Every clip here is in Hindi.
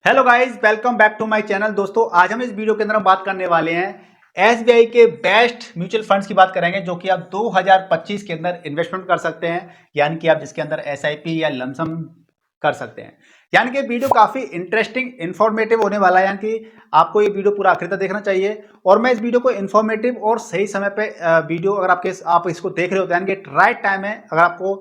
Hello guys, welcome back to my channel. दोस्तों, आज हम इस वीडियो के अंदर हम बात करने वाले हैं एसबीआई के बेस्ट म्यूचुअल फंड्स की बात करेंगे जो कि आप 2025 के अंदर इन्वेस्टमेंट कर सकते हैं, यानी कि आप जिसके अंदर एसआईपी या लमसम कर सकते हैं। यानी कि वीडियो काफी इंटरेस्टिंग इन्फॉर्मेटिव होने वाला है, यानी कि आपको ये वीडियो पूरा आखिर तक देखना चाहिए। और मैं इस वीडियो को इन्फॉर्मेटिव और सही समय पे वीडियो अगर आप इसको देख रहे होते हैं, यानी कि राइट टाइम है। अगर आपको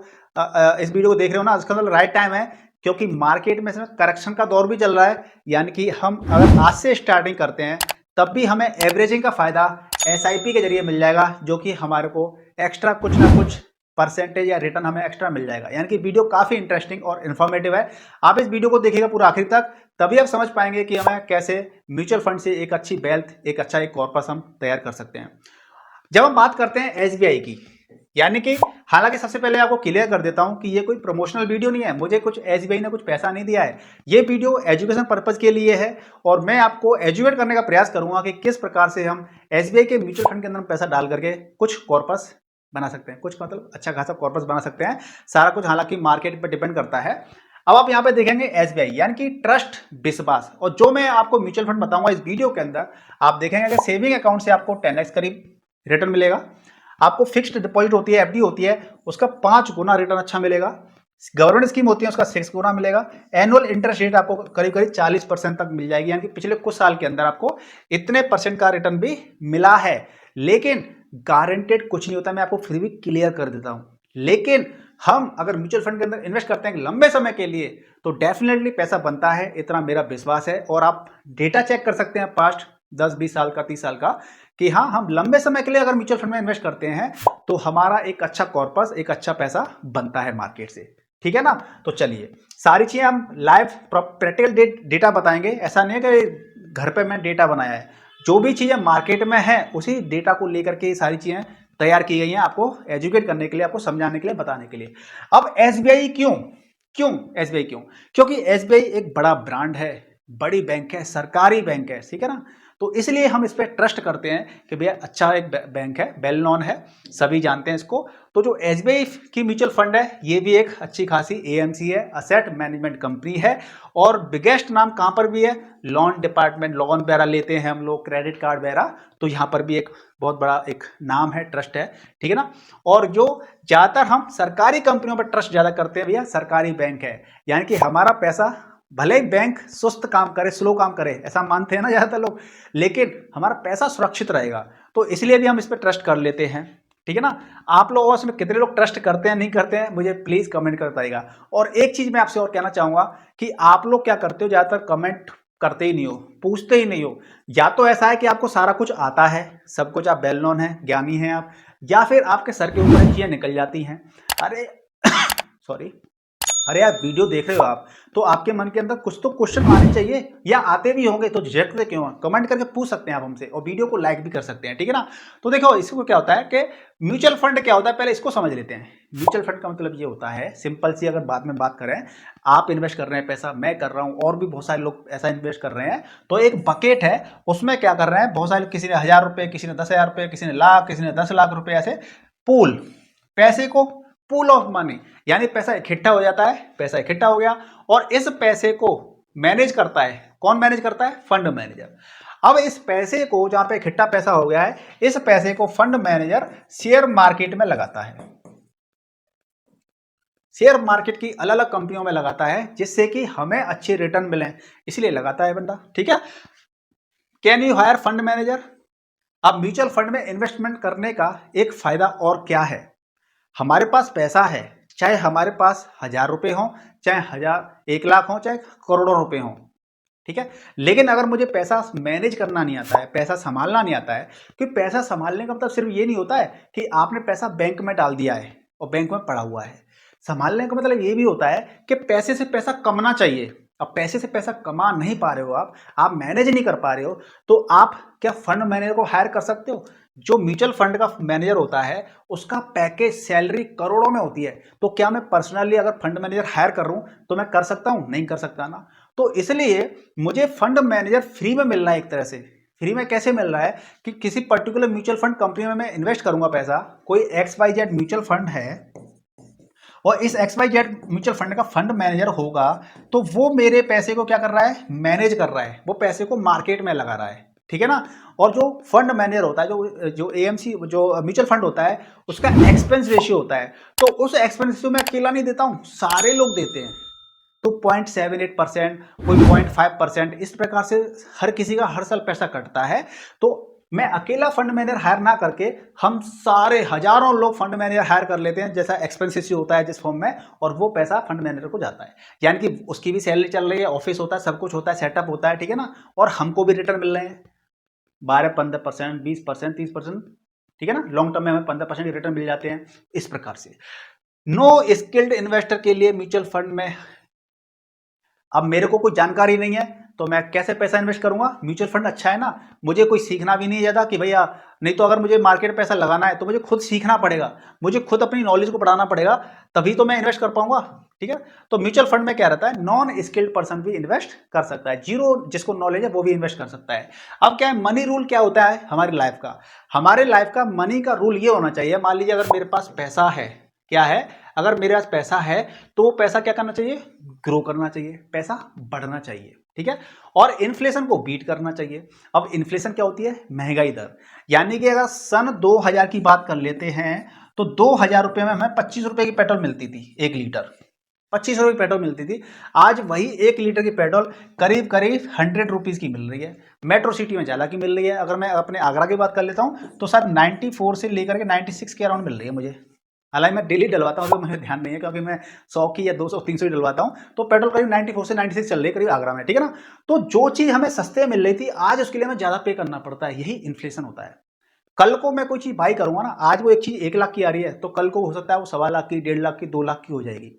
इस वीडियो को देख रहे हो ना, इसका मतलब राइट टाइम है, क्योंकि मार्केट में करेक्शन का दौर भी चल रहा है। यानी कि हम अगर आज से स्टार्टिंग करते हैं तब भी हमें एवरेजिंग का फायदा एसआईपी के जरिए मिल जाएगा, जो कि हमारे को एक्स्ट्रा कुछ ना कुछ परसेंटेज या रिटर्न हमें एक्स्ट्रा मिल जाएगा। यानी कि वीडियो काफी इंटरेस्टिंग और इन्फॉर्मेटिव है। आप इस वीडियो को देखिएगा पूरा आखिर तक, तभी आप समझ पाएंगे कि हमें कैसे म्यूचुअल फंड से एक अच्छी वेल्थ, एक कॉर्पस हम तैयार कर सकते हैं। जब हम बात करते हैं एसबीआई की, यानी कि हालांकि सबसे पहले आपको क्लियर कर देता हूं कि ये कोई प्रमोशनल वीडियो नहीं है, मुझे कुछ एसबीआई ने कुछ पैसा नहीं दिया है। ये वीडियो एजुकेशन पर्पज के लिए है और मैं आपको एजुकेट करने का प्रयास करूंगा कि किस प्रकार से हम एसबीआई के म्यूचुअल फंड के अंदर पैसा डाल करके कुछ कॉर्पस बना सकते हैं, कुछ मतलब अच्छा खासा कॉर्पस बना सकते हैं। सारा कुछ हालांकि मार्केट पर डिपेंड करता है। अब आप यहाँ पे देखेंगे एसबीआई यानी कि ट्रस्ट, विश्वास। और जो मैं आपको म्यूचुअल फंड बताऊंगा इस वीडियो के अंदर, आप देखेंगे कि सेविंग अकाउंट से आपको 10x करीब रिटर्न मिलेगा। आपको फिक्स्ड डिपॉजिट होती है, एफडी होती है, उसका 5 गुना रिटर्न अच्छा मिलेगा। गवर्नमेंट स्कीम होती है, उसका 6 गुना मिलेगा। एनुअल इंटरेस्ट रेट आपको करीब करीब 40% तक मिल जाएगी, यानी कि पिछले कुछ साल के अंदर आपको इतने परसेंट का रिटर्न भी मिला है। लेकिन गारंटेड कुछ नहीं होता, मैं आपको फिर भी क्लियर कर देता हूं। लेकिन हम अगर म्यूचुअल फंड के अंदर इन्वेस्ट करते हैं लंबे समय के लिए, तो डेफिनेटली पैसा बनता है, इतना मेरा विश्वास है। और आप डेटा चेक कर सकते हैं पास्ट 10-20 साल का, 30 साल का, कि हाँ, हम लंबे समय के लिए अगर म्यूचुअल फंड में इन्वेस्ट करते हैं तो हमारा एक अच्छा कॉर्पस, एक अच्छा पैसा बनता है मार्केट से। ठीक है ना? तो चलिए, सारी चीजें हम लाइव प्रैक्टिकल डेटा बताएंगे। ऐसा नहीं है कि घर पे मैं डेटा बनाया है, जो भी चीजें मार्केट में है उसी डेटा को लेकर के सारी चीजें तैयार की गई हैं, आपको एजुकेट करने के लिए, आपको समझाने के लिए, बताने के लिए। अब एसबीआई क्यों क्यों एसबीआई क्यों? क्योंकि एसबीआई एक बड़ा ब्रांड है, बड़ी बैंक है, सरकारी बैंक है। ठीक है ना? तो इसलिए हम इस पर ट्रस्ट करते हैं कि भैया अच्छा एक बैंक है, वेल नोन है, सभी जानते हैं इसको। तो जो एसबीआई की म्यूचुअल फंड है, ये भी एक अच्छी खासी एएमसी है, असेट मैनेजमेंट कंपनी है। और बिगेस्ट नाम कहां पर भी है, लोन डिपार्टमेंट, लोन वगैरह लेते हैं हम लोग, क्रेडिट कार्ड वगैरह, तो यहां पर भी एक बहुत बड़ा एक नाम है, ट्रस्ट है। ठीक है ना? और जो ज्यादातर हम सरकारी कंपनियों पर ट्रस्ट ज्यादा करते हैं भैया, सरकारी बैंक है, यानी कि हमारा पैसा भले ही बैंक सुस्त काम करे, स्लो काम करे, ऐसा मानते हैं ना ज्यादातर लोग, लेकिन हमारा पैसा सुरक्षित रहेगा। तो इसलिए भी हम इस पर ट्रस्ट कर लेते हैं। ठीक है ना? आप लोगों में कितने लोग ट्रस्ट करते हैं, नहीं करते हैं, मुझे प्लीज कमेंट कर बताइएगा। और एक चीज मैं आपसे और कहना चाहूंगा कि आप लोग क्या करते हो, ज्यादातर कमेंट करते ही नहीं हो, पूछते ही नहीं हो। या तो ऐसा है कि आपको सारा कुछ आता है, सब कुछ आप वेल नोन है, ज्ञानी हैं आप, या फिर आपके सर के ऊपर चीजें निकल जाती हैं। अरे सॉरी, अरे यार, वीडियो देख रहे हो आप, तो आपके मन के अंदर कुछ तो क्वेश्चन आने चाहिए, या आते भी होंगे तो झिझकते क्यों हैं? कमेंट करके पूछ सकते हैं आप हमसे, और वीडियो को लाइक भी कर सकते हैं। ठीक है ना? तो देखो, इसको क्या होता है कि म्यूचुअल फंड क्या होता है, पहले इसको समझ लेते हैं। म्यूचुअल फंड का मतलब ये होता है, सिंपल सी अगर बाद में बात करें, आप इन्वेस्ट कर रहे हैं पैसा, मैं कर रहा हूं, और भी बहुत सारे लोग ऐसा इन्वेस्ट कर रहे हैं, तो एक बकेट है, उसमें क्या कर रहे हैं बहुत सारे, किसी ने 1000 रुपए, किसी ने 10,000 रुपए, किसी ने लाख, किसी ने 10 लाख रुपए, ऐसे पूल पैसे को, पूल ऑफ मनी, यानी पैसा इकट्ठा हो जाता है, पैसा इकट्ठा हो गया, और इस पैसे को मैनेज करता है, कौन मैनेज करता है? Fund manager. अब इस पैसे को, जहां पे इकट्ठा पैसा हो गया है, इस पैसे को फंड मैनेजर शेयर मार्केट में लगाता है, शेयर मार्केट की अलग अलग कंपनियों में लगाता है, जिससे कि हमें अच्छे रिटर्न मिले, इसलिए लगाता है बंदा। ठीक है? Can you hire fund manager? अब म्यूचुअल फंड में इन्वेस्टमेंट करने का एक फायदा और क्या है, हमारे पास पैसा है, चाहे हमारे पास 1000 रुपए हो, चाहे 1 लाख हो, चाहे करोड़ों रुपए हो। ठीक है? लेकिन अगर मुझे पैसा मैनेज करना नहीं आता है, पैसा संभालना नहीं आता है, क्योंकि पैसा संभालने का मतलब सिर्फ ये नहीं होता है कि आपने पैसा बैंक में डाल दिया है और बैंक में पड़ा हुआ है। संभालने का मतलब ये भी होता है कि पैसे से पैसा कमाना चाहिए। अब पैसे से पैसा कमा नहीं पा रहे हो, आप मैनेज नहीं कर पा रहे हो, तो आप क्या फंड मैनेजर को हायर कर सकते हो? जो म्यूचुअल फंड का मैनेजर होता है, उसका पैकेज, सैलरी करोड़ों में होती है। तो क्या मैं पर्सनली अगर फंड मैनेजर हायर कर रहा हूं तो मैं कर सकता हूं? नहीं कर सकता ना। तो इसलिए मुझे फंड मैनेजर फ्री में मिल रहा है, एक तरह से। फ्री में कैसे मिल रहा है कि किसी पर्टिकुलर म्यूचुअल फंड कंपनी में मैं इन्वेस्ट करूंगा पैसा, कोई XYZ म्यूचुअल फंड है, और इस XYZ म्यूचुअल फंड का फंड मैनेजर होगा तो वो मेरे पैसे को क्या कर रहा है, मैनेज कर रहा है, वो पैसे को मार्केट में लगा रहा है, ठीक है ना। और जो फंड मैनेजर होता है, जो AMC जो म्यूचुअल फंड होता है, उसका एक्सपेंस रेशियो होता है, तो उस एक्सपेंस रेशियो में अकेला नहीं देता हूं, सारे लोग देते हैं। तो 0.78%, कोई 0.5%, इस प्रकार से हर किसी का हर साल पैसा कटता है। तो मैं अकेला फंड मैनेजर हायर ना करके हम सारे हजारों लोग फंड मैनेजर हायर कर लेते हैं, जैसा एक्सपेंस रेशियो होता है जिस फॉर्म में, और वो पैसा फंड मैनेजर को जाता है। यानी कि उसकी भी सैलरी चल रही है, ऑफिस होता है, सब कुछ होता है, सेटअप होता है, ठीक है ना, और हमको भी रिटर्न मिल रहे हैं 12-15%, 20%, 30%, ठीक है ना। लॉन्ग टर्म में हमें 15% रिटर्न मिल जाते हैं। इस प्रकार से नो स्किल्ड इन्वेस्टर के लिए म्यूचुअल फंड में, अब मेरे को कोई जानकारी नहीं है तो मैं कैसे पैसा इन्वेस्ट करूंगा। म्यूचुअल फंड अच्छा है ना, मुझे कोई सीखना भी नहीं है ज्यादा कि भैया, नहीं तो अगर मुझे मार्केट पैसा लगाना है तो मुझे खुद सीखना पड़ेगा, मुझे खुद अपनी नॉलेज को बढ़ाना पड़ेगा, तभी तो मैं इन्वेस्ट कर पाऊंगा, ठीक है। तो म्यूचुअल फंड में क्या रहता है, नॉन स्किल्ड पर्सन भी इन्वेस्ट कर सकता है, जीरो जिसको नॉलेज है वो भी इन्वेस्ट कर सकता है। अब क्या है, मनी रूल क्या होता है हमारी लाइफ का, हमारे लाइफ का मनी का रूल ये होना चाहिए, मान लीजिए अगर मेरे पास पैसा है, क्या है, अगर मेरे पास पैसा है तो वो पैसा क्या करना चाहिए, ग्रो करना चाहिए, पैसा बढ़ना चाहिए, ठीक है, और इन्फ्लेशन को बीट करना चाहिए। अब इन्फ्लेशन क्या होती है, महंगाई दर, यानी कि अगर सन 2000 की बात कर लेते हैं तो 2000 रुपये में हमें 25 रुपए की पेट्रोल मिलती थी, 1 लीटर 25 रुपए की पेट्रोल मिलती थी। आज वही 1 लीटर की पेट्रोल करीब करीब 100 रुपीज की मिल रही है। मेट्रो सिटी में ज़्यादा की मिल रही है। अगर मैं अपने आगरा की बात कर लेता हूँ तो सर 94 से लेकर के 96 के अराउंड मिल रही है मुझे। हालांकि मैं डेली डलवाता हूँ, तो मुझे ध्यान नहीं है क्योंकि मैं 100 की या 200 300 ही डलवाता हूँ। तो पेट्रोल करीब 94 से 96 चल रही है करीब आगरा में, ठीक है ना। तो जो चीज़ हमें सस्ते मिल रही थी आज उसके लिए हमें ज़्यादा पे करना पड़ता है, यही इन्फ्लेशन होता है। कल को मैं कोई चीज़ बाई करूंगा ना, आज वो एक चीज़ 1 लाख की आ रही है तो कल को हो सकता है वो 1.25 लाख की, 1.5 लाख की, 2 लाख की हो जाएगी।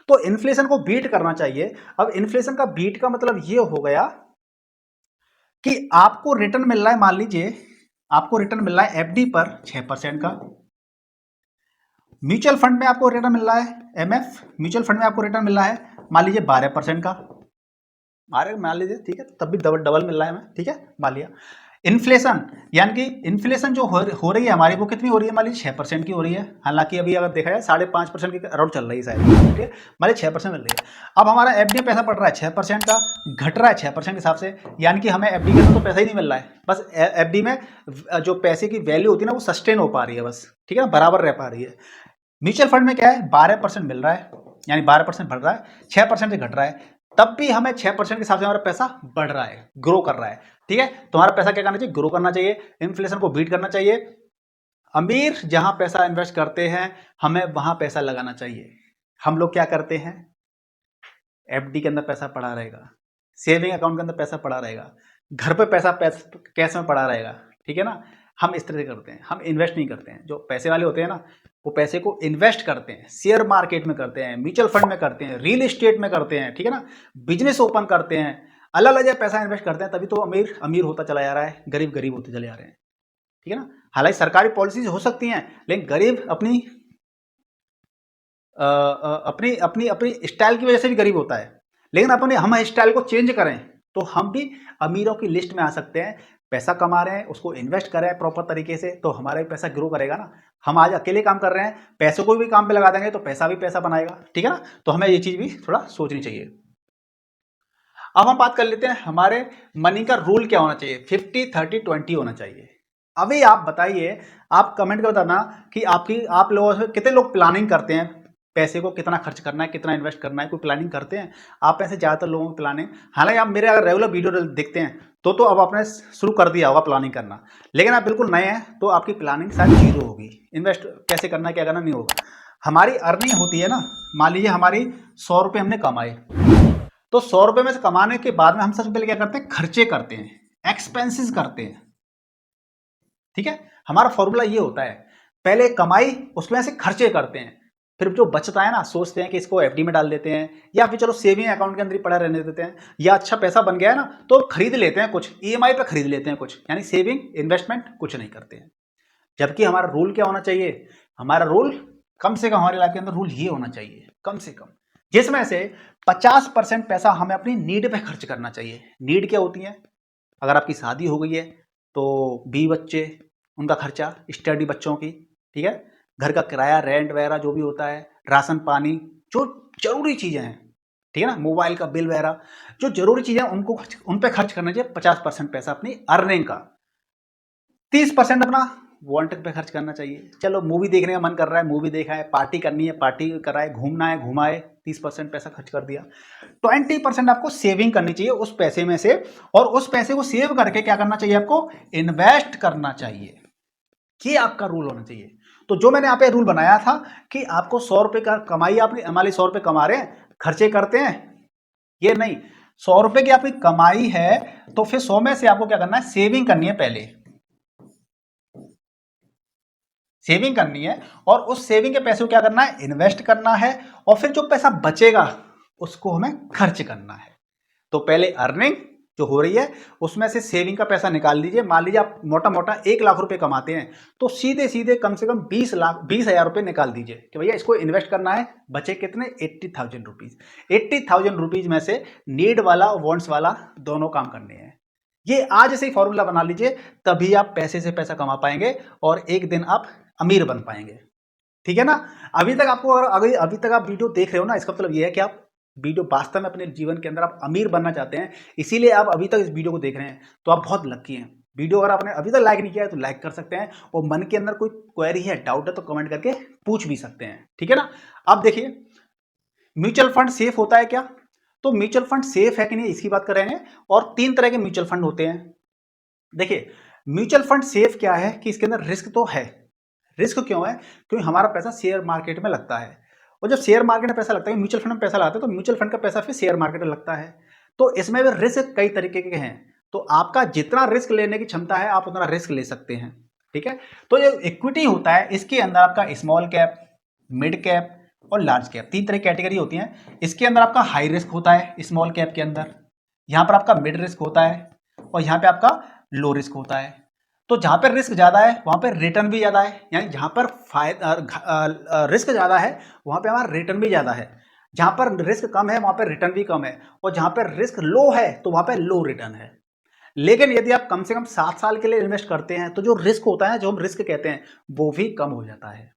तो इन्फ्लेशन को बीट करना चाहिए। अब इन्फ्लेशन का बीट का मतलब ये हो गया कि आपको रिटर्न मिल रहा है, मान लीजिए आपको रिटर्न मिल रहा है FD पर 6% का, म्यूचुअल फंड में आपको रिटर्न मिल रहा है MF म्यूचुअल फंड में आपको रिटर्न मिल रहा है मान लीजिए 12% का, मान लीजिए, ठीक है, तब भी डबल डबल मिल रहा है हमें, ठीक है, मान लिया। इन्फ्लेशन, यानी कि इन्फ्लेशन जो हो रही है हमारी, वो कितनी हो रही है, मान लीजिए 6% की हो रही है। हालांकि अभी अगर देखा जाए 5.5% के अराउंड चल रही है शायद, ठीक है, मान लीजिए 6% मिल रही है। अब हमारा FD पैसा पड़ रहा है 6% का, घट रहा है 6% के हिसाब से, यानी कि हमें FD के अंदर तो पैसा ही नहीं मिल रहा है, बस FD में जो पैसे की वैल्यू होती है ना वो सस्टेन हो पा रही है, बस, ठीक है, बराबर रह पा रही है। म्यूचुअल फंड में क्या है, 12% मिल रहा है, यानी 12% बढ़ रहा है, 6% से घट रहा है, तब भी हमें 6% के हिसाब से हमारा पैसा बढ़ रहा है, ग्रो कर रहा है, ठीक है। तुम्हारा पैसा क्या करना चाहिए, ग्रो करना चाहिए, इन्फ्लेशन को बीट करना चाहिए। अमीर जहां पैसा इन्वेस्ट करते हैं हमें वहां पैसा लगाना चाहिए। हम लोग क्या करते हैं, FD के अंदर पैसा पड़ा रहेगा, सेविंग अकाउंट के अंदर पैसा पड़ा रहेगा, घर पे पैसा कैश में पड़ा रहेगा, ठीक है ना। हम इस तरह से करते हैं, हम इन्वेस्ट नहीं करते हैं। जो पैसे वाले होते हैं ना, वो पैसे को इन्वेस्ट करते हैं, शेयर मार्केट में करते हैं, म्यूचुअल फंड में करते हैं, रियल एस्टेट में करते हैं, ठीक है ना, बिजनेस ओपन करते हैं, अलग अलग जगह पैसा इन्वेस्ट करते हैं, तभी तो अमीर अमीर होता चला जा रहा है, गरीब गरीब होते चले जा रहे हैं, ठीक है ना। हालांकि सरकारी पॉलिसीज हो सकती हैं, लेकिन गरीब अपनी अपनी अपनी अपनी स्टाइल की वजह से भी गरीब होता है। लेकिन अपने हम स्टाइल को चेंज करें तो हम भी अमीरों की लिस्ट में आ सकते हैं। पैसा कमा रहे हैं, उसको इन्वेस्ट करें प्रॉपर तरीके से, तो हमारा भी पैसा ग्रो करेगा ना। हम आज अकेले काम कर रहे हैं, पैसों को भी काम पे लगा देंगे तो पैसा भी पैसा बनाएगा, ठीक है ना। तो हमें ये चीज भी थोड़ा सोचनी चाहिए। अब हम बात कर लेते हैं हमारे मनी का रूल क्या होना चाहिए, 50-30-20 होना चाहिए। अभी आप बताइए, आप कमेंट कर बताना कि आप लोगों से कितने लोग प्लानिंग करते हैं, पैसे को कितना खर्च करना है, कितना इन्वेस्ट करना है, कोई प्लानिंग करते हैं आप में से ज़्यादातर लोगों की प्लानिंग। हालांकि आप मेरे अगर रेगुलर वीडियो देखते हैं तो अब आपने शुरू कर दिया होगा प्लानिंग करना, लेकिन आप बिल्कुल नए हैं तो आपकी प्लानिंग शायद जीरो होगी। इन्वेस्ट कैसे करना है, क्या करना नहीं होगा। हमारी अर्निंग होती है ना, मान लीजिए हमारी 100 रुपये हमने कमाए, तो 100 रुपये में से कमाने के बाद में हम सबसे पहले क्या करते हैं, खर्चे करते हैं, एक्सपेंसेस करते हैं, ठीक है। हमारा फॉर्मूला ये होता है, पहले कमाई उसमें से खर्चे करते हैं, फिर जो बचता है ना सोचते हैं कि इसको FD में डाल देते हैं, या फिर चलो सेविंग अकाउंट के अंदर ही पड़ा रहने देते हैं, या अच्छा पैसा बन गया है ना तो खरीद लेते हैं, कुछ EMI पे खरीद लेते हैं कुछ, यानी सेविंग इन्वेस्टमेंट कुछ नहीं करते हैं। जबकि हमारा रूल क्या होना चाहिए, हमारा रूल कम से कम हमारे लाइफ के अंदर रूल ये होना चाहिए, कम से कम जिसमें से 50% पैसा हमें अपनी नीड पे खर्च करना चाहिए। नीड क्या होती है, अगर आपकी शादी हो गई है तो 20 बच्चे, उनका खर्चा, स्टडी बच्चों की, ठीक है, घर का किराया, रेंट वगैरह जो भी होता है, राशन पानी, जो जरूरी चीज़ें हैं, ठीक है ना, मोबाइल का बिल वगैरह, जो जरूरी चीज़ें उनको उन पे खर्च करना चाहिए 50% पैसा अपनी अर्निंग का। 30% अपना वांटेड पे खर्च करना चाहिए। चलो मूवी देखने का मन कर रहा है, मूवी देखा है, पार्टी करनी है, पार्टी कराए, घूमना है, घुमाए, 30% पैसा खर्च कर दिया। 20% आपको सेविंग करनी चाहिए उस पैसे में से, और उस पैसे को सेव करके क्या करना चाहिए आपको, इन्वेस्ट करना चाहिए। ये आपका रूल होना चाहिए। तो जो मैंने यहाँ पे रूल बनाया था कि आपको 100 रुपए का कमाई, आपने हमारे 100 रुपए कमा रहे हैं, खर्चे करते हैं, ये नहीं, 100 रुपए की आपकी कमाई है तो फिर 100 में से आपको क्या करना है, सेविंग करनी है, पहले सेविंग करनी है, और उस सेविंग के पैसे को क्या करना है, इन्वेस्ट करना है, और फिर जो पैसा बचेगा उसको हमें खर्च करना है। तो पहले अर्निंग जो हो रही है उसमें से सेविंग का पैसा निकाल लीजिए। मान लीजिए आप मोटा मोटा 1 लाख रुपए कमाते हैं, तो सीधे सीधे कम से कम 20 हजार रुपए निकाल दीजिए कि भैया इसको इन्वेस्ट करना है। बचे कितने, 80,000 रुपीज। 80,000 रुपीज में से नीड वाला और वांट्स वाला दोनों काम करने हैं। ये आज से ही फॉर्मूला बना लीजिए, तभी आप पैसे से पैसा कमा पाएंगे और एक दिन आप अमीर बन पाएंगे। ठीक है ना। अभी तक आपको अगर अभी तक आप वीडियो देख रहे हो ना, इसका मतलब ये है कि आप वीडियो वास्तव में अपने जीवन के अंदर आप अमीर बनना चाहते हैं, इसीलिए आप अभी तक इस वीडियो को देख रहे हैं, तो आप बहुत लकी हैं। वीडियो अगर आपने अभी तक लाइक नहीं किया है तो लाइक कर सकते हैं, और मन के अंदर कोई क्वेरी है, डाउट है तो कमेंट करके पूछ भी सकते हैं। ठीक है ना। अब देखिए, म्यूचुअल फंड सेफ होता है क्या, तो म्यूचुअल फंड सेफ है कि नहीं इसकी बात करेंगे। और 3 तरह के म्यूचुअल फंड होते हैं। देखिए, म्यूचुअल फंड सेफ क्या है कि इसके अंदर रिस्क तो है। रिस्क क्यों है, क्योंकि हमारा पैसा शेयर मार्केट में लगता है, और जब शेयर मार्केट में पैसा लगता है, म्यूचुअल फंड में पैसा लगाते हैं, तो म्यूचुअल फंड का पैसा फिर शेयर मार्केट में लगता है। तो इसमें भी रिस्क कई तरीके के हैं, तो आपका जितना रिस्क लेने की क्षमता है आप उतना रिस्क ले सकते हैं। ठीक है। तो जो इक्विटी होता है इसके अंदर आपका स्मॉल कैप, मिड कैप और लार्ज कैप, 3 तरह की कैटेगरी होती हैं। इसके अंदर आपका हाई रिस्क होता है स्मॉल कैप के अंदर, यहाँ पर आपका मिड रिस्क होता है, और यहाँ पे आपका लो रिस्क होता है। तो जहां पर रिस्क ज्यादा है वहां पर रिटर्न भी ज्यादा है, यानी जहां पर रिस्क ज्यादा है वहां पे हमारा रिटर्न भी ज्यादा है। जहां पर रिस्क कम है वहां पर रिटर्न भी कम है, और जहां पर रिस्क लो है तो वहां पर लो रिटर्न है। लेकिन यदि आप कम से कम 7 साल के लिए इन्वेस्ट करते हैं तो जो रिस्क होता है, जो हम रिस्क कहते हैं, वो भी कम हो जाता है।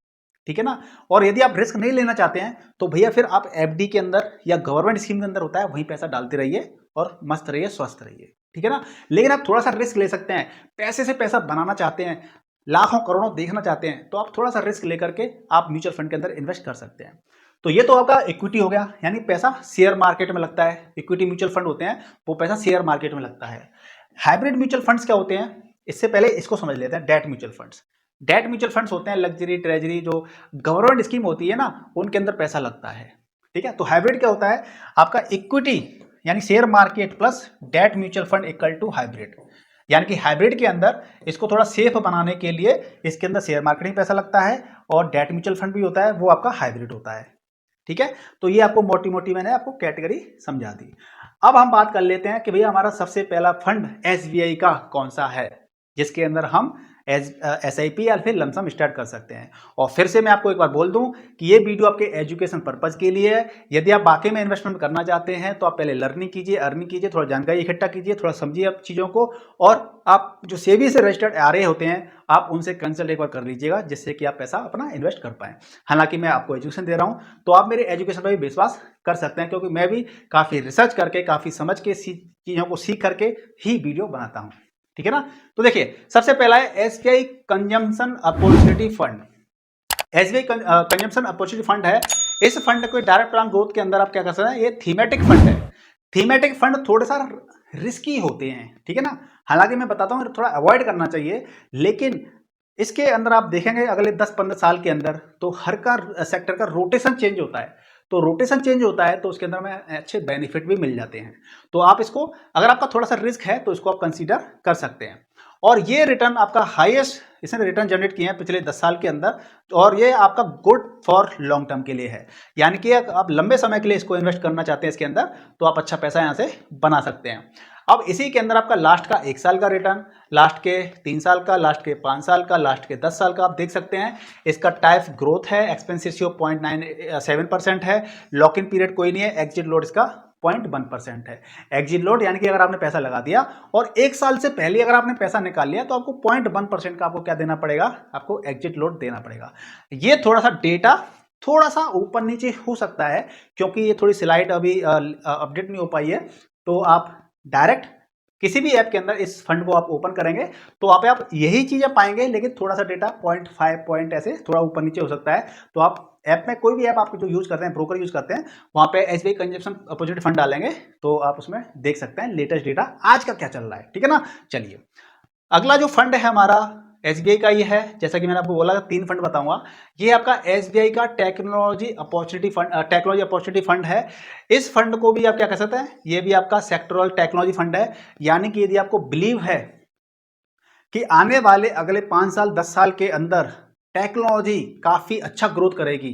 ठीक है ना। और यदि आप रिस्क नहीं लेना चाहते हैं तो भैया फिर आप एफडी के अंदर या गवर्नमेंट स्कीम के अंदर होता है वहीं पैसा डालते रहिए और मस्त रहिए, स्वस्थ रहिए। ठीक है ना। लेकिन आप थोड़ा सा रिस्क ले सकते हैं, पैसे से पैसा बनाना चाहते हैं, लाखों करोड़ों देखना चाहते हैं, तो आप थोड़ा सा रिस्क लेकर के आप म्यूचुअल फंड के अंदर इन्वेस्ट कर सकते हैं। तो ये तो आपका इक्विटी हो गया, यानी पैसा शेयर मार्केट में लगता है। इक्विटी म्यूचुअल फंड होते हैं वो पैसा शेयर मार्केट में लगता है। हाइब्रिड म्यूचुअल फंड्स क्या होते हैं, इससे पहले इसको समझ लेते हैं। Debt mutual funds, debt mutual funds होते हैं लग्जरी ट्रेजरी, जो गवर्नमेंट स्कीम होती है ना, उनके अंदर पैसा लगता है। ठीक है। तो हाइब्रिड क्या होता है, आपका इक्विटी यानी share market plus debt mutual fund equal to hybrid. यानी कि हाइब्रिड के अंदर इसको थोड़ा सेफ बनाने के लिए इसके अंदर शेयर मार्केट में पैसा लगता है, और डेट म्यूचुअल फंड भी होता है, वो आपका हाइब्रिड होता है। ठीक है। तो ये आपको मोटी मोटी मैंने आपको कैटेगरी समझा दी। अब हम बात कर लेते हैं कि भैया हमारा सबसे पहला फंड एसबीआई का कौन सा है, जिसके अंदर हम SIP या फिर लमसम स्टार्ट कर सकते हैं। और फिर से मैं आपको एक बार बोल दूं कि ये वीडियो आपके एजुकेशन पर्पज के लिए है। यदि आप वाकई में इन्वेस्टमेंट करना चाहते हैं तो आप पहले लर्निंग कीजिए, अर्निंग कीजिए, थोड़ा जानकारी इकट्ठा कीजिए, थोड़ा समझिए आप चीज़ों को, और आप जो सेबी से रजिस्टर्ड RA होते हैं आप उनसे कंसल्ट एक बार कर लीजिएगा, जिससे कि आप पैसा अपना इन्वेस्ट कर पाएं। हालांकि मैं आपको एजुकेशन दे रहा हूं तो आप मेरे एजुकेशन पर भी विश्वास कर सकते हैं, क्योंकि मैं भी काफ़ी रिसर्च करके, काफ़ी समझ के चीज़ों को सीख करके ही वीडियो बनाता हूं। ठीक है ना। तो देखिए, सबसे पहला है SBI consumption opportunity fund. SBI consumption opportunity fund है। इस फंड को डायरेक्ट प्लान ग्रोथ के अंदर आप क्या कर सकते हैं, ये थीमेटिक फंड है। थीमेटिक फंड थोड़े सा रिस्की होते हैं, ठीक है ना। हालांकि मैं बताता हूँ थोड़ा अवॉइड करना चाहिए, लेकिन इसके अंदर आप देखेंगे अगले 10-15 साल के अंदर तो हर का सेक्टर का रोटेशन चेंज होता है। तो रोटेशन चेंज होता है तो उसके अंदर में अच्छे बेनिफिट भी मिल जाते हैं। तो आप इसको, अगर आपका थोड़ा सा रिस्क है तो इसको आप कंसीडर कर सकते हैं। और ये रिटर्न आपका हाईएस्ट इसने रिटर्न जनरेट किए हैं पिछले 10 साल के अंदर, और ये आपका गुड फॉर लॉन्ग टर्म के लिए है। यानी कि आप लंबे समय के लिए इसको इन्वेस्ट करना चाहते हैं इसके अंदर, तो आप अच्छा पैसा यहाँ से बना सकते हैं। अब इसी के अंदर आपका लास्ट का 1 साल का रिटर्न, लास्ट के 3 साल का, लास्ट के 5 साल का, लास्ट के 10 साल का आप देख सकते हैं। इसका टाइप ग्रोथ है, एक्सपेंस रेशियो 0.97% है, लॉक इन पीरियड कोई नहीं है, एग्जिट लोड इसका 0.1% है। एग्जिट लोड यानी कि अगर आपने पैसा लगा दिया और 1 साल से पहले अगर आपने पैसा निकाल लिया तो आपको 0.1% का आपको क्या देना पड़ेगा, आपको एग्जिट लोड देना पड़ेगा। ये थोड़ा सा डेटा थोड़ा सा ऊपर नीचे हो सकता है क्योंकि ये थोड़ी स्लाइड अभी अपडेट नहीं हो पाई है। तो आप डायरेक्ट किसी भी ऐप के अंदर इस फंड को आप ओपन करेंगे तो वहाँ पे आप यही चीजें पाएंगे, लेकिन थोड़ा सा डेटा 0.5 पॉइंट ऐसे थोड़ा ऊपर नीचे हो सकता है। तो आप ऐप में कोई भी ऐप आप जो यूज करते हैं, ब्रोकर यूज करते हैं, वहाँ पे एसबीआई कंजप्शन अपॉर्चुनिटी फंड डालेंगे तो आप उसमें देख सकते हैं लेटेस्ट डेटा आज का क्या चल रहा है। ठीक है ना। चलिए अगला जो फंड है हमारा एसबीआई का ये है, जैसा कि मैंने आपको बोला 3 फंड बताऊंगा। ये आपका एसबीआई का टेक्नोलॉजी अपॉर्चुनिटी फंड है। इस फंड को भी आप क्या कह सकते हैं, ये भी आपका सेक्टरल टेक्नोलॉजी फंड है। यानी कि यदि आपको बिलीव है कि आने वाले अगले 5 साल 10 साल के अंदर टेक्नोलॉजी काफी अच्छा ग्रोथ करेगी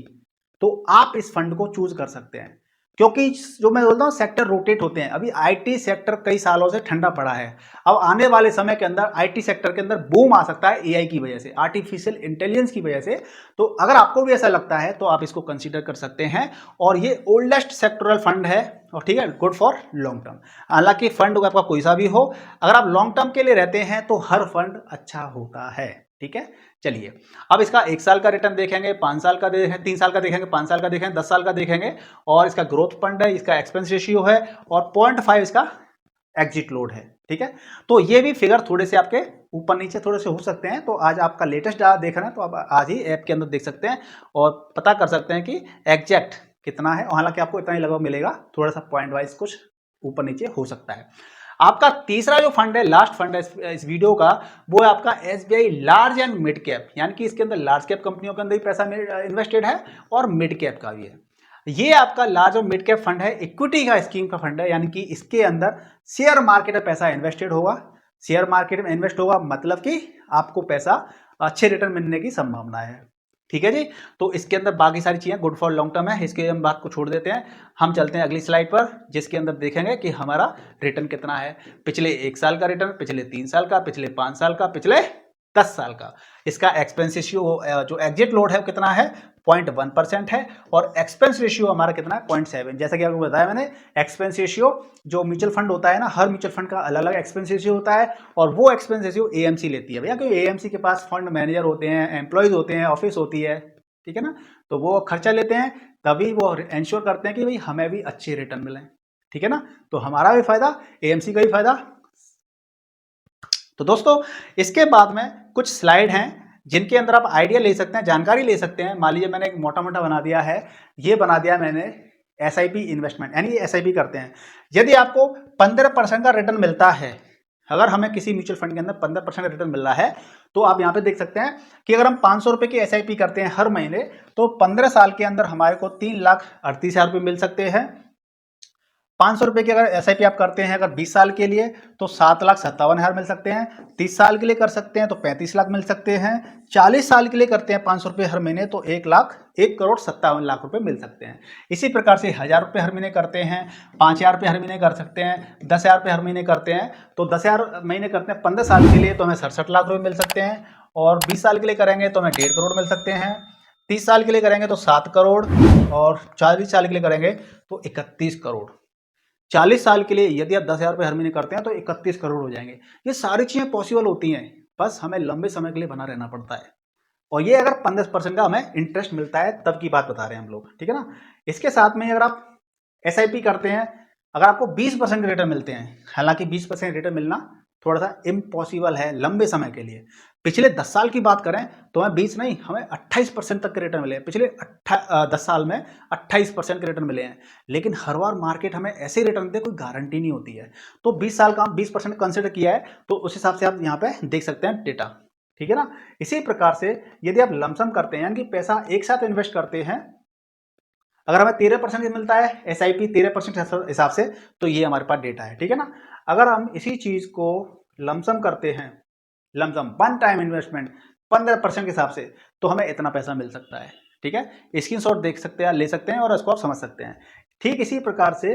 तो आप इस फंड को चूज कर सकते हैं। क्योंकि जो मैं बोलता हूँ सेक्टर रोटेट होते हैं। अभी आईटी सेक्टर कई सालों से ठंडा पड़ा है। अब आने वाले समय के अंदर आईटी सेक्टर के अंदर बूम आ सकता है एआई की वजह से, आर्टिफिशियल इंटेलिजेंस की वजह से। तो अगर आपको भी ऐसा लगता है तो आप इसको कंसीडर कर सकते हैं। और ये ओल्डेस्ट सेक्टरल फंड है और ठीक है, गुड फॉर लॉन्ग टर्म। हालांकि फंड आपका कोई सा भी हो, अगर आप लॉन्ग टर्म के लिए रहते हैं तो हर फंड अच्छा होता है। ठीक है। चलिए अब इसका 1 साल का रिटर्न देखेंगे, 5 साल का देखेंगे, 3 साल का देखेंगे, 5 साल का देखेंगे, 10 साल का देखेंगे। और इसका ग्रोथ फंड है, इसका एक्सपेंस रेशियो है और 0.5 इसका एग्जिट लोड है। ठीक है। तो ये भी फिगर थोड़े से आपके ऊपर नीचे थोड़े से हो सकते हैं। तो आज आपका लेटेस्ट डाटा देख रहे हैं तो आप आज ही ऐप के अंदर देख सकते हैं और पता कर सकते हैं कि एग्जैक्ट कितना है। हालांकि आपको इतना ही लगभग मिलेगा, थोड़ा सा पॉइंट वाइज कुछ ऊपर नीचे हो सकता है। आपका तीसरा जो फंड है, लास्ट फंड है इस वीडियो का, वो है आपका SBI large and mid cap. यानी कि इसके अंदर लार्ज कैप कंपनियों के अंदर भी पैसा इन्वेस्टेड है और मिड कैप का भी है। ये आपका लार्ज और मिड कैप फंड है, इक्विटी का स्कीम का फंड है। यानी कि इसके अंदर शेयर मार्केट में पैसा इन्वेस्टेड होगा। शेयर मार्केट में इन्वेस्ट होगा मतलब कि आपको पैसा अच्छे रिटर्न मिलने की संभावना है। ठीक है जी। तो इसके अंदर बाकी सारी चीजें गुड फॉर लॉन्ग टर्म है, इसके हम बात को छोड़ देते हैं। हम चलते हैं अगली स्लाइड पर, जिसके अंदर देखेंगे कि हमारा रिटर्न कितना है। पिछले 1 साल का रिटर्न, पिछले 3 साल का, पिछले 5 साल का, पिछले 10 साल का। इसका एक्सपेंस रेशियो जो एग्जिट लोड है वो कितना है, 0.1% है। और एक्सपेंस रेशियो हमारा कितना है, 0.7। जैसा कि आपको बताया मैंने, एक्सपेंस रेशियो जो म्यूचुअल फंड होता है ना, हर म्यूचुअल फंड का अलग अलग एक्सपेंस रेशियो होता है और वो एक्सपेंस रेशियो एएमसी लेती है भैया, क्योंकि एएमसी के पास फंड मैनेजर होते हैं, एम्प्लॉयज होते हैं, ऑफिस होती है। ठीक है ना। तो वो खर्चा लेते हैं, तभी वो इंश्योर करते हैं कि भाई हमें भी अच्छे रिटर्न मिले। ठीक है ना। तो हमारा भी फायदा, एएमसी का भी फायदा। तो दोस्तों इसके बाद में कुछ स्लाइड हैं जिनके अंदर आप आइडिया ले सकते हैं, जानकारी ले सकते हैं। मान लीजिए मैंने एक मोटा मोटा बना दिया है, ये बना दिया मैंने एसआईपी इन्वेस्टमेंट, यानी एसआईपी करते हैं। यदि आपको 15% का रिटर्न मिलता है, अगर हमें किसी म्यूचुअल फंड के अंदर 15% रिटर्न मिल रहा है, तो आप यहाँ पे देख सकते हैं कि अगर हम 500 रुपए की एसआईपी करते हैं हर महीने, तो 15 साल के अंदर हमारे को 3,38,000 रुपये मिल सकते हैं। 500 रुपए की अगर एसआईपी आप करते हैं अगर 20 साल के लिए, तो 7,57,000 मिल सकते हैं। 30 साल के लिए कर सकते हैं तो 35 लाख मिल सकते हैं। 40 साल के लिए करते हैं 500 रुपये हर महीने, तो 1,57,00,000 रुपये मिल सकते हैं। इसी प्रकार से 1,000 रुपये हर महीने करते हैं, 5,000 रुपये हर महीने कर सकते हैं, 10,000 रुपये हर महीने करते हैं, तो 10,000 महीने करते हैं 15 साल के लिए तो हमें 67 लाख रुपये मिल सकते हैं। और 20 साल के लिए करेंगे तो हमें 1.5 करोड़ मिल सकते हैं। 30 साल के लिए करेंगे तो 7 करोड़ और 40 साल के लिए करेंगे तो 31 करोड़। 40 साल के लिए यदि आप 10,000 रुपये हर महीने करते हैं तो 31 करोड़ हो जाएंगे। ये सारी चीजें पॉसिबल होती हैं, बस हमें लंबे समय के लिए बना रहना पड़ता है। और ये अगर 15% का हमें इंटरेस्ट मिलता है तब की बात बता रहे हैं हम लोग। ठीक है ना। इसके साथ में अगर आप एसआईपी करते हैं, अगर आपको 20% रिटर्न मिलते हैं, हालांकि 20% रिटर्न मिलना थोड़ा सा इम्पॉसिबल है लंबे समय के लिए। पिछले 10 साल की बात करें तो हमें 20 नहीं, हमें 28% तक के रिटर्न मिले हैं। पिछले 10 साल में 28% के रिटर्न मिले हैं। लेकिन हर बार मार्केट हमें ऐसे रिटर्न दे, कोई गारंटी नहीं होती है। तो 20 साल का 20% कंसिडर किया है, तो उस हिसाब से आप यहाँ पे देख सकते हैं डेटा। ठीक है ना। इसी प्रकार से यदि आप लमसम करते हैं, यानी कि पैसा एक साथ इन्वेस्ट करते हैं, अगर हमें 13% मिलता है एसआईपी 13% हिसाब से, तो ये हमारे पास डेटा है। ठीक है ना। अगर हम इसी चीज को लमसम करते हैं, लमसम वन टाइम इन्वेस्टमेंट 15% के हिसाब से, तो हमें इतना पैसा मिल सकता है। ठीक है। स्क्रीनशॉट देख सकते हैं, ले सकते हैं और इसको आप समझ सकते हैं। ठीक इसी प्रकार से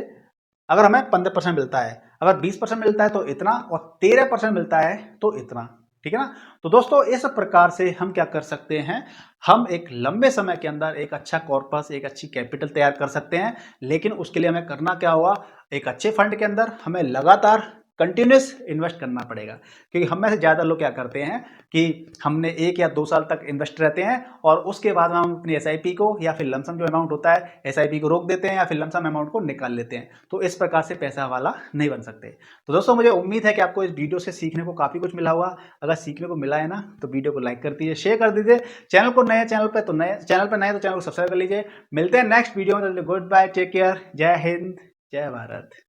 अगर हमें 15% मिलता है, अगर 20% मिलता है तो इतना, और 13% मिलता है तो इतना। ठीक है ना। तो दोस्तों इस प्रकार से हम क्या कर सकते हैं, हम एक लंबे समय के अंदर एक अच्छा कॉर्पस, एक अच्छी कैपिटल तैयार कर सकते हैं। लेकिन उसके लिए हमें करना क्या होगा, एक अच्छे फंड के अंदर हमें लगातार कंटिन्यूस इन्वेस्ट करना पड़ेगा। क्योंकि हम में से ज़्यादा लोग क्या करते हैं कि हमने 1 या 2 साल तक इन्वेस्ट रहते हैं और उसके बाद हम अपनी एसआईपी को या फिर लमसम जो अमाउंट होता है एसआईपी को रोक देते हैं या फिर लमसम अमाउंट को निकाल लेते हैं। तो इस प्रकार से पैसा वाला नहीं बन सकते। तो दोस्तों मुझे उम्मीद है कि आपको इस वीडियो से सीखने को काफ़ी कुछ मिला होगा। अगर सीखने को मिला है ना तो वीडियो को लाइक कर दीजिए, शेयर कर दीजिए। चैनल को नए चैनल पर नए तो चैनल को सब्सक्राइब कर लीजिए। मिलते हैं नेक्स्ट वीडियो में। गुड बाय, टेक केयर, जय हिंद, जय भारत।